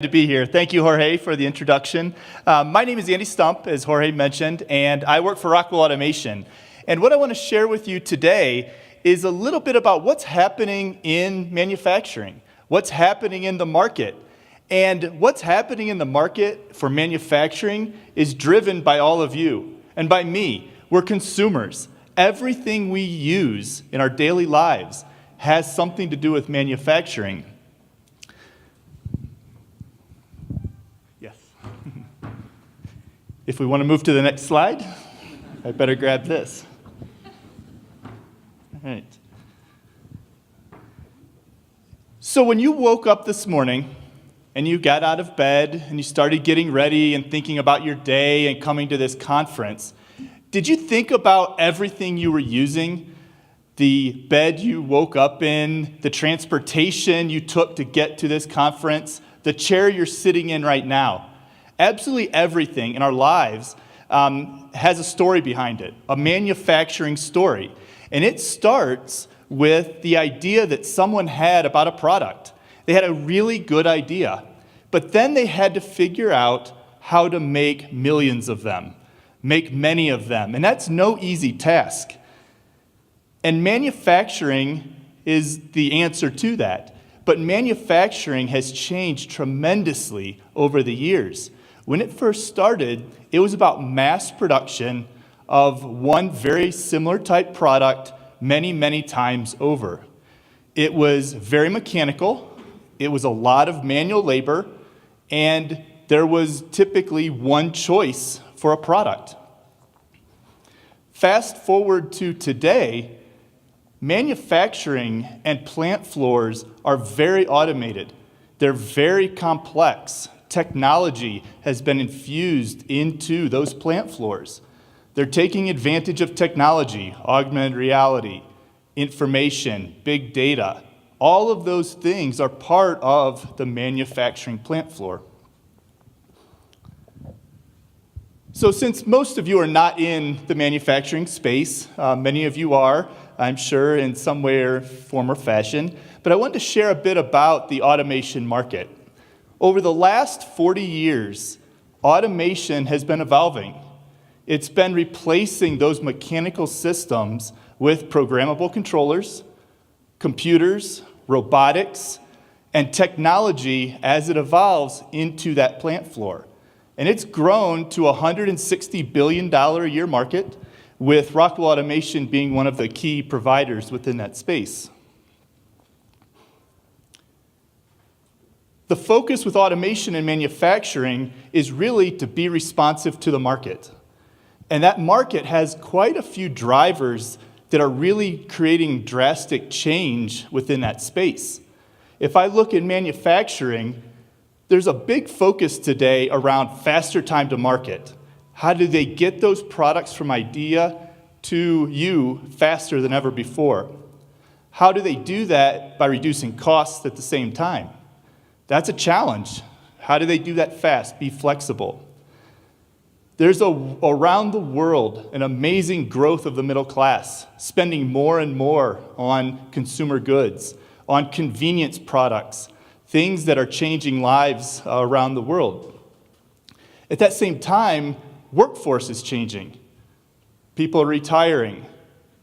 To be here. Thank you, Jorge, for the introduction. My name is Andy Stump, as Jorge mentioned, and I work for Rockwell Automation. And what I want to share with you today is a little bit about what's happening in manufacturing, what's happening in the market. And what's happening in the market for manufacturing is driven by all of you and by me. We're consumers. Everything we use in our daily lives has something to do with manufacturing. If we want to move to the next slide, I better grab this. All right. So when you woke up this morning and you got out of bed and you started getting ready and thinking about your day and coming to this conference, did you think about everything you were using? The bed you woke up in, the transportation you took to get to this conference, the chair you're sitting in right now? Absolutely everything in our lives has a story behind it, a manufacturing story. And it starts with the idea that someone had about a product. They had a really good idea, but then they had to figure out how to make millions of them, make many of them. And that's no easy task. And manufacturing is the answer to that. But manufacturing has changed tremendously over the years. When it first started, it was about mass production of one very similar type product many, many times over. It was very mechanical, it was a lot of manual labor, and there was typically one choice for a product. Fast forward to today, manufacturing and plant floors are very automated. They're very complex. Technology has been infused into those plant floors. They're taking advantage of technology, augmented reality, information, big data. All of those things are part of the manufacturing plant floor. So since most of you are not in the manufacturing space, many of you are, I'm sure, in some way or form or fashion, but I wanted to share a bit about the automation market. Over the last 40 years, automation has been evolving. It's been replacing those mechanical systems with programmable controllers, computers, robotics, and technology as it evolves into that plant floor. And it's grown to a $160 billion a year market, with Rockwell Automation being one of the key providers within that space. The focus with automation and manufacturing is really to be responsive to the market. And that market has quite a few drivers that are really creating drastic change within that space. If I look at manufacturing, there's a big focus today around faster time to market. How do they get those products from idea to you faster than ever before? How do they do that by reducing costs at the same time? That's a challenge. How do they do that fast? Be flexible. There's around the world an amazing growth of the middle class, spending more and more on consumer goods, on convenience products, things that are changing lives around the world. At that same time, workforce is changing. People are retiring,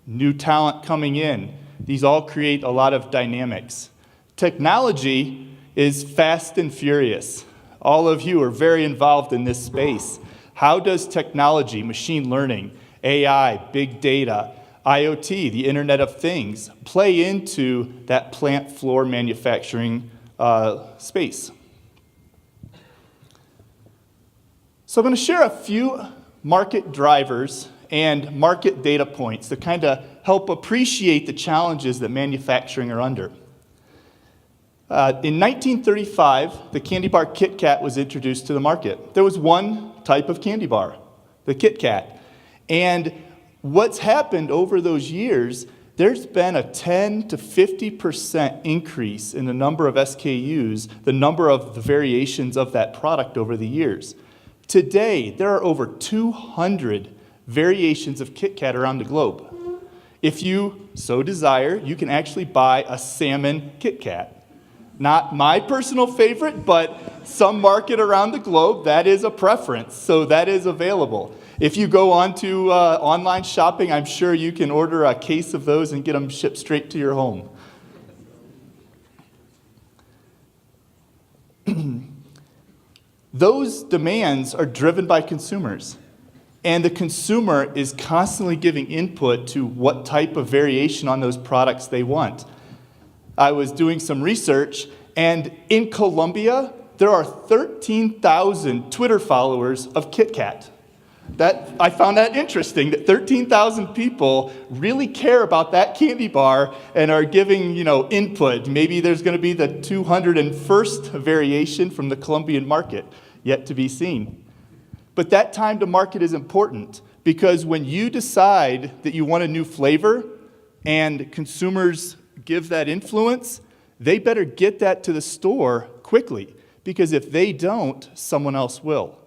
new talent coming in. These all create a lot of dynamics. Technology is fast and furious. All of you are very involved in this space. How does technology, machine learning, AI, big data, IoT, the Internet of Things, play into that plant floor manufacturing space? So I'm going to share a few market drivers and market data points to kind of help appreciate the challenges that manufacturing are under. In 1935, the candy bar Kit Kat was introduced to the market. There was one type of candy bar, the Kit Kat. And what's happened over those years, there's been a 10 to 50% increase in the number of SKUs, the number of the variations of that product over the years. Today, there are over 200 variations of Kit Kat around the globe. If you so desire, you can actually buy a salmon Kit Kat. Not my personal favorite, but some market around the globe, that is a preference, so that is available. If you go on to online shopping, I'm sure you can order a case of those and get them shipped straight to your home. Those demands are driven by consumers, and the consumer is constantly giving input to what type of variation on those products they want. I was doing some research, and in Colombia, there are 13,000 Twitter followers of Kit Kat. I found that interesting, that 13,000 people really care about that candy bar and are giving, input. Maybe there's going to be the 201st variation from the Colombian market, yet to be seen. But that time to market is important, because when you decide that you want a new flavor and consumers give that influence, they better get that to the store quickly, because if they don't, someone else will.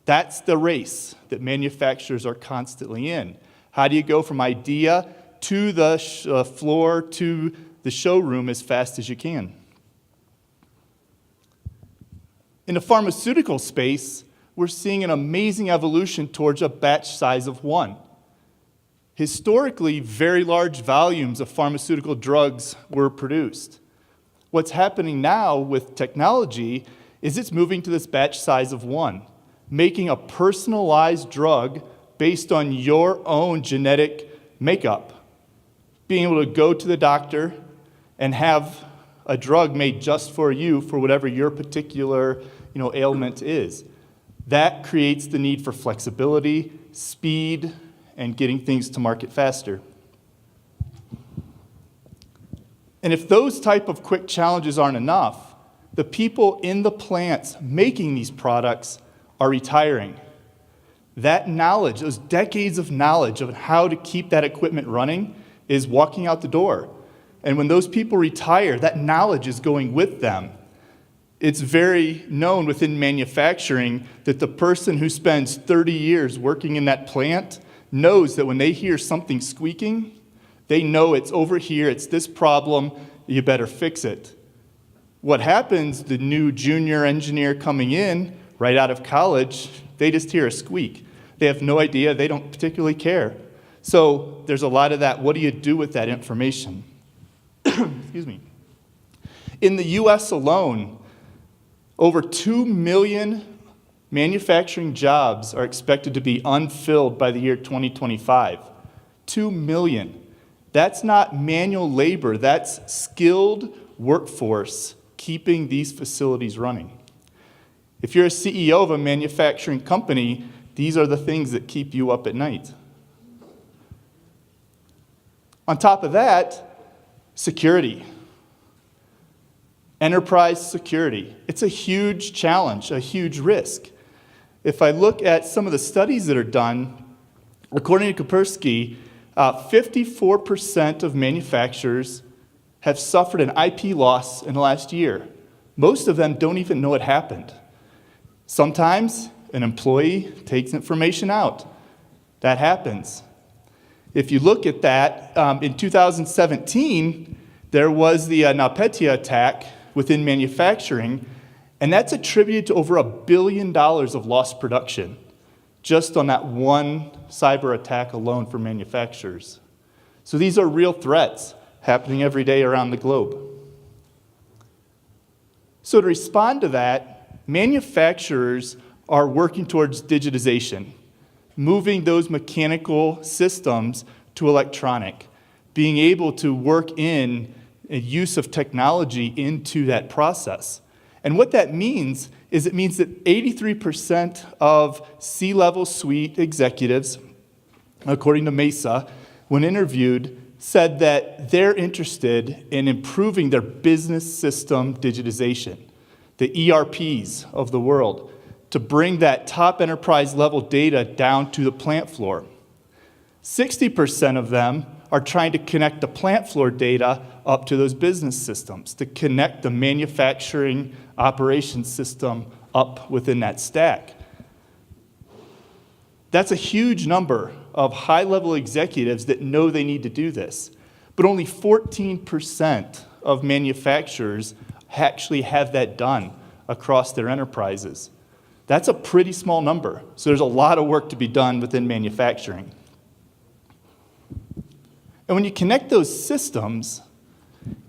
That's the race that manufacturers are constantly in. How do you go from idea to the floor to the showroom as fast as you can? In the pharmaceutical space, we're seeing an amazing evolution towards a batch size of 1. Historically, very large volumes of pharmaceutical drugs were produced. What's happening now with technology is it's moving to this batch size of 1, making a personalized drug based on your own genetic makeup. Being able to go to the doctor and have a drug made just for you for whatever your particular ailment is. That creates the need for flexibility, speed, and getting things to market faster. And if those type of quick challenges aren't enough, the people in the plants making these products are retiring. That knowledge, those decades of knowledge of how to keep that equipment running, is walking out the door. And when those people retire, that knowledge is going with them. It's very known within manufacturing that the person who spends 30 years working in that plant knows that when they hear something squeaking, they know it's over here, it's this problem, you better fix it. What happens, the new junior engineer coming in, right out of college, they just hear a squeak. They have no idea, they don't particularly care. So there's a lot of that, what do you do with that information? Excuse me. In the US alone, over 2 million manufacturing jobs are expected to be unfilled by the year 2025. 2 million. That's not manual labor, that's skilled workforce keeping these facilities running. If you're a CEO of a manufacturing company, these are the things that keep you up at night. On top of that, security. Enterprise security. It's a huge challenge, a huge risk. If I look at some of the studies that are done, according to Kaspersky, 54% of manufacturers have suffered an IP loss in the last year. Most of them don't even know it happened. Sometimes an employee takes information out. That happens. If you look at that, in 2017, there was the NotPetya attack within manufacturing, and that's attributed to over $1 billion of lost production, just on that one cyber attack alone for manufacturers. So these are real threats happening every day around the globe. So to respond to that, manufacturers are working towards digitization, moving those mechanical systems to electronic, being able to work in a use of technology into that process. And what that means is it means that 83% of C-level suite executives, according to Mesa, when interviewed, said that they're interested in improving their business system digitization, the ERPs of the world, to bring that top enterprise level data down to the plant floor. 60% of them are trying to connect the plant floor data up to those business systems, to connect the manufacturing operations system up within that stack. That's a huge number of high-level executives that know they need to do this. But only 14% of manufacturers actually have that done across their enterprises. That's a pretty small number. So there's a lot of work to be done within manufacturing. And when you connect those systems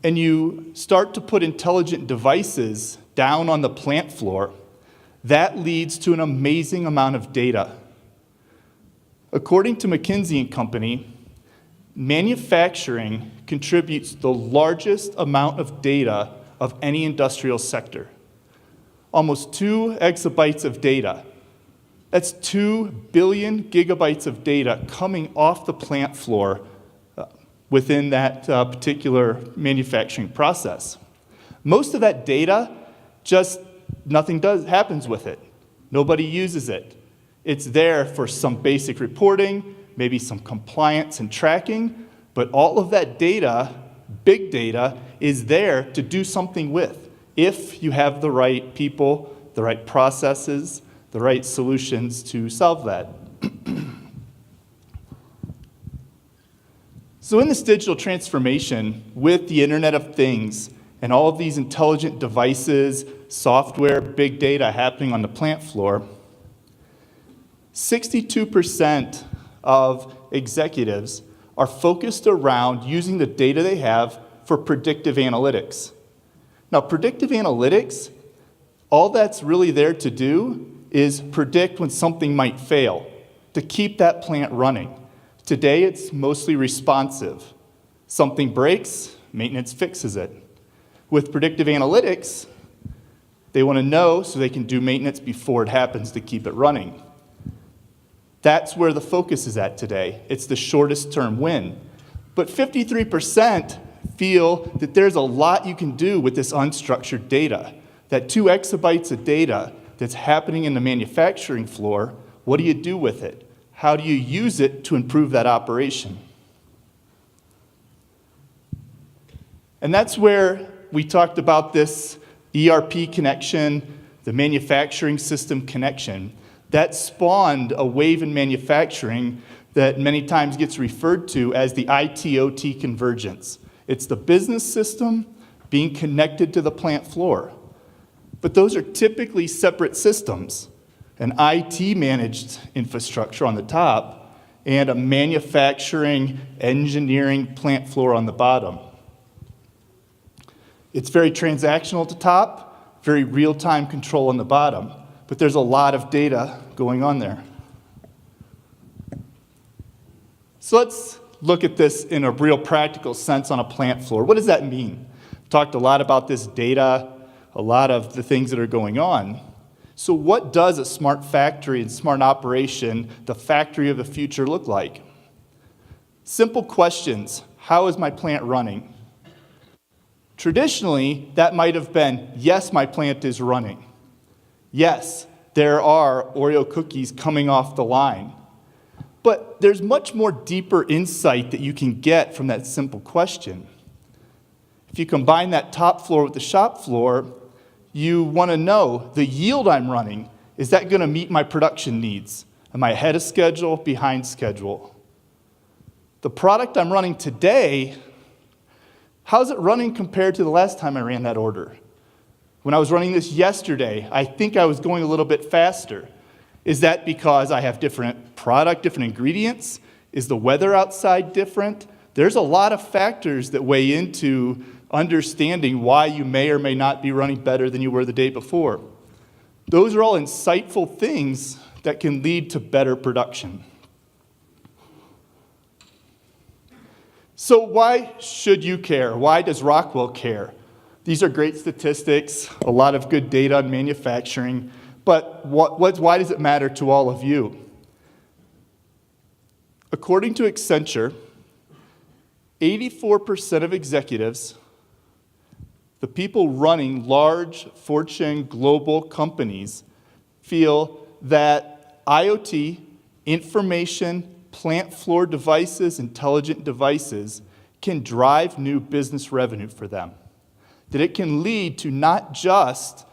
and you start to put intelligent devices down on the plant floor, that leads to an amazing amount of data. According to McKinsey & Company, manufacturing contributes the largest amount of data of any industrial sector. Almost 2 exabytes of data. That's 2 billion gigabytes of data coming off the plant floor within that particular manufacturing process. Most of that data, just nothing happens with it. Nobody uses it. It's there for some basic reporting, maybe some compliance and tracking, but all of that data, big data, is there to do something with if you have the right people, the right processes, the right solutions to solve that. So in this digital transformation, with the Internet of Things and all of these intelligent devices, software, big data happening on the plant floor, 62% of executives are focused around using the data they have for predictive analytics. Now, predictive analytics, all that's really there to do is predict when something might fail, to keep that plant running. Today, it's mostly responsive. Something breaks, maintenance fixes it. With predictive analytics, they want to know so they can do maintenance before it happens to keep it running. That's where the focus is at today. It's the shortest term win. But 53% feel that there's a lot you can do with this unstructured data. That 2 exabytes of data that's happening in the manufacturing floor, what do you do with it? How do you use it to improve that operation? And that's where we talked about this ERP connection, the manufacturing system connection. That spawned a wave in manufacturing that many times gets referred to as the IT-OT convergence. It's the business system being connected to the plant floor. But those are typically separate systems, an IT-managed infrastructure on the top and a manufacturing, engineering plant floor on the bottom. It's very transactional at the top, very real-time control on the bottom. But there's a lot of data going on there. So let's look at this in a real practical sense on a plant floor. What does that mean? Talked a lot about this data, a lot of the things that are going on. So what does a smart factory and smart operation, the factory of the future, look like? Simple questions. How is my plant running? Traditionally, that might have been, yes, my plant is running. Yes, there are Oreo cookies coming off the line. But there's much more deeper insight that you can get from that simple question. If you combine that top floor with the shop floor, you want to know the yield I'm running, is that going to meet my production needs? Am I ahead of schedule, behind schedule? The product I'm running today, how's it running compared to the last time I ran that order? When I was running this yesterday, I think I was going a little bit faster. Is that because I have different product, different ingredients? Is the weather outside different? There's a lot of factors that weigh into understanding why you may or may not be running better than you were the day before. Those are all insightful things that can lead to better production. So why should you care? Why does Rockwell care? These are great statistics, a lot of good data on manufacturing, but why does it matter to all of you? According to Accenture, 84% of executives, the people running large Fortune global companies, feel that IoT, information, plant floor devices, intelligent devices, can drive new business revenue for them. That it can lead to not just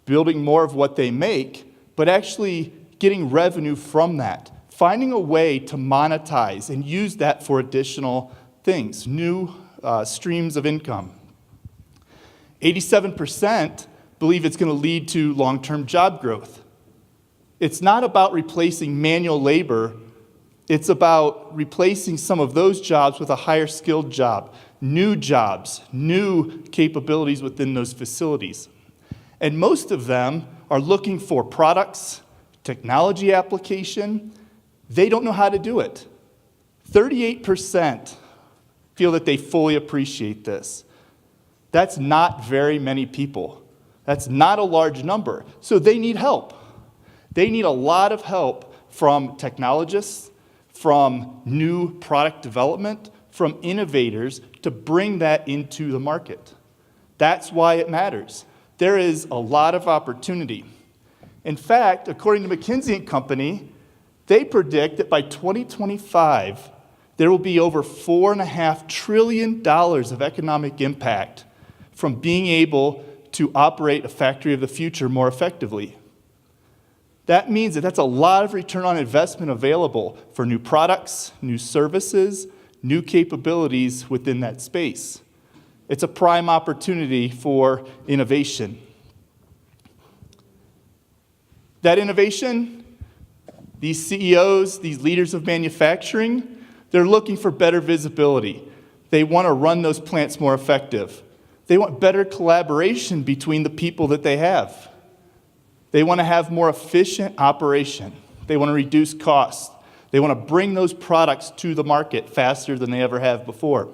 building more of what they make, but actually getting revenue from that, finding a way to monetize and use that for additional things, new streams of income. 87% believe it's going to lead to long-term job growth. It's not about replacing manual labor. It's about replacing some of those jobs with a higher skilled job, new jobs, new capabilities within those facilities. And most of them are looking for products, technology application. They don't know how to do it. 38% feel that they fully appreciate this. That's not very many people. That's not a large number. So they need help. They need a lot of help from technologists, from new product development, from innovators to bring that into the market. That's why it matters. There is a lot of opportunity. In fact, according to McKinsey & Company, they predict that by 2025, there will be over $4.5 trillion of economic impact from being able to operate a factory of the future more effectively. That means that that's a lot of return on investment available for new products, new services, new capabilities within that space. It's a prime opportunity for innovation. That innovation, these CEOs, these leaders of manufacturing, they're looking for better visibility. They want to run those plants more effective. They want better collaboration between the people that they have. They want to have more efficient operation. They want to reduce costs. They want to bring those products to the market faster than they ever have before.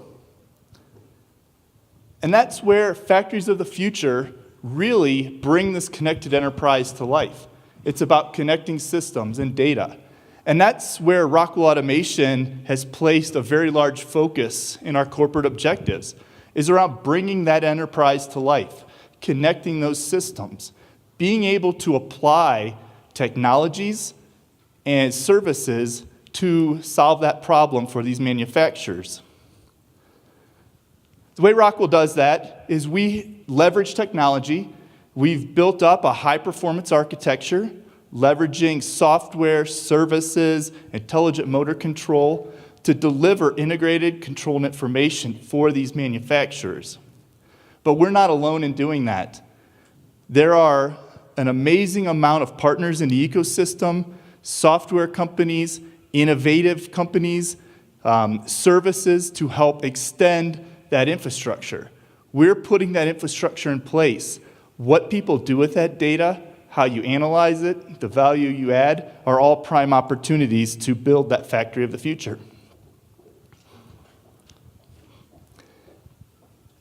And that's where factories of the future really bring this connected enterprise to life. It's about connecting systems and data. And that's where Rockwell Automation has placed a very large focus in our corporate objectives, is around bringing that enterprise to life, connecting those systems, being able to apply technologies and services to solve that problem for these manufacturers. The way Rockwell does that is we leverage technology. We've built up a high-performance architecture, leveraging software, services, intelligent motor control to deliver integrated control and information for these manufacturers. But we're not alone in doing that. There are an amazing amount of partners in the ecosystem, software companies, innovative companies, services to help extend that infrastructure. We're putting that infrastructure in place. What people do with that data, how you analyze it, the value you add, are all prime opportunities to build that factory of the future.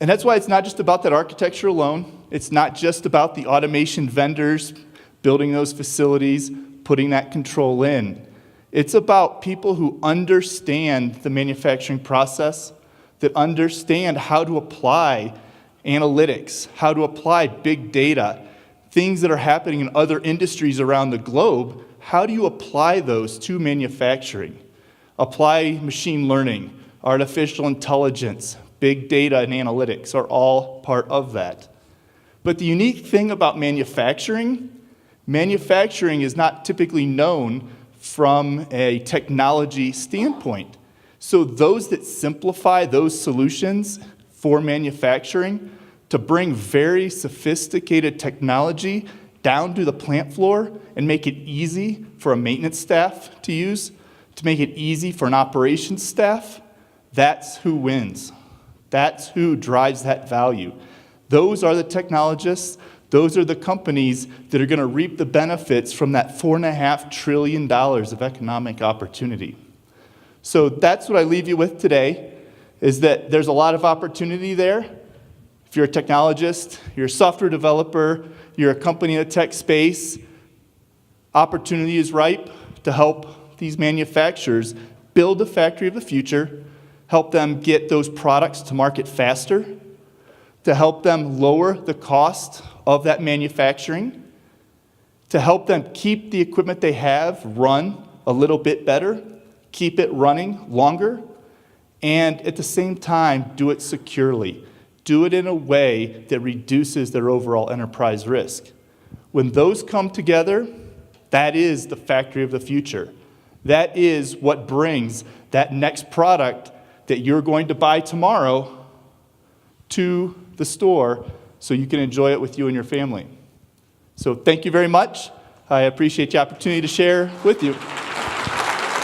And that's why it's not just about that architecture alone. It's not just about the automation vendors building those facilities, putting that control in. It's about people who understand the manufacturing process, that understand how to apply analytics, how to apply big data, things that are happening in other industries around the globe. How do you apply those to manufacturing? Apply machine learning, artificial intelligence, big data and analytics are all part of that. But the unique thing about manufacturing is not typically known from a technology standpoint. So those that simplify those solutions for manufacturing to bring very sophisticated technology down to the plant floor and make it easy for a maintenance staff to use, to make it easy for an operations staff, that's who wins. That's who drives that value. Those are the technologists, those are the companies that are going to reap the benefits from that $4.5 trillion of economic opportunity. So that's what I leave you with today, is that there's a lot of opportunity there. If you're a technologist, you're a software developer, you're a company in the tech space, opportunity is ripe to help these manufacturers build a factory of the future, help them get those products to market faster, to help them lower the cost of that manufacturing, to help them keep the equipment they have run a little bit better, keep it running longer, and at the same time, do it securely. Do it in a way that reduces their overall enterprise risk. When those come together, that is the factory of the future. That is what brings that next product that you're going to buy tomorrow to the store so you can enjoy it with you and your family. So thank you very much. I appreciate the opportunity to share with you.